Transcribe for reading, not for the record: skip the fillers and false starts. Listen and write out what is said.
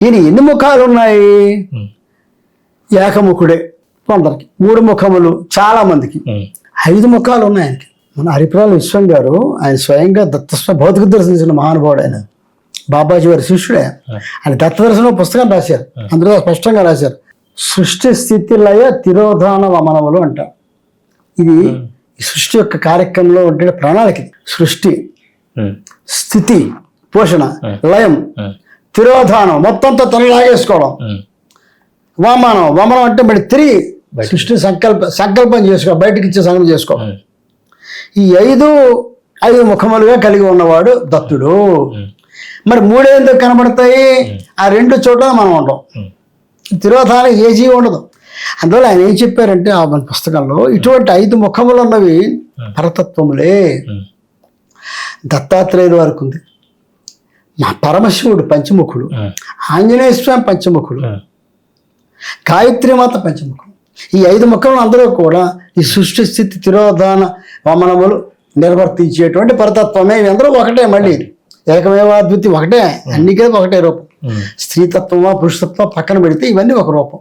ఈయన ఎన్ని ముఖాలు ఉన్నాయి? ఏకముఖుడే కొందరికి, 3 ముఖములు చాలా మందికి, 5 ముఖాలు ఉన్నాయి ఆయనకి. మన హరిప్రాల విశ్వం గారు ఆయన స్వయంగా దత్తస్వ భౌతిక దర్శించిన మహానుభావుడు. ఆయన బాబాజీ వారి శిష్యుడే. ఆయన దత్తదర్శనం పుస్తకం రాశారు. అందులో స్పష్టంగా రాశారు, సృష్టి స్థితి లయ తిరోధాన వమనములు అంటారు. ఇది ఈ సృష్టి యొక్క కార్యక్రమంలో ఉండే ప్రణాళిక. సృష్టి, స్థితి, పోషణ, లయం, తిరోధానం, మొత్తంతో తనలాగేసుకోవడం, వమనం అంటే మళ్ళీ తిరిగి సృష్టి సంకల్పం చేసుకో, బయటకి ఇచ్చే సంకల్పం చేసుకో. ఈ 5 ముఖములుగా కలిగి ఉన్నవాడు దత్తుడు. మరి 3 ఎందుకు కనబడతాయి? ఆ 2 చోట్ల మనం ఉంటాం. తిరోధానం ఏ జీవి ఉండదు. అందువల్ల ఆయన ఏం చెప్పారంటే ఆ మన పుస్తకంలో, ఇటువంటి 5 ముఖములు ఉన్నవి పరతత్వములే. దత్తాత్రేయుడు వారికి ఉంది, మా పరమశివుడు పంచముఖుడు, ఆంజనేయ స్వామి పంచముఖుడు, గాయత్రీమాత పంచముఖుడు. ఈ 5 ముఖములు అందరూ కూడా ఈ సృష్టి స్థితి తిరోధాన వమనములు నిర్వర్తించేటువంటి పరతత్వమే. అందరూ ఒకటే, మళ్ళీ ఏకమేవ అద్వితీయ ఒకటే, అన్ని కలిపి ఒకటే రూపం. స్త్రీతత్వమా పురుషతత్వం పక్కన పెడితే ఇవన్నీ ఒక రూపం.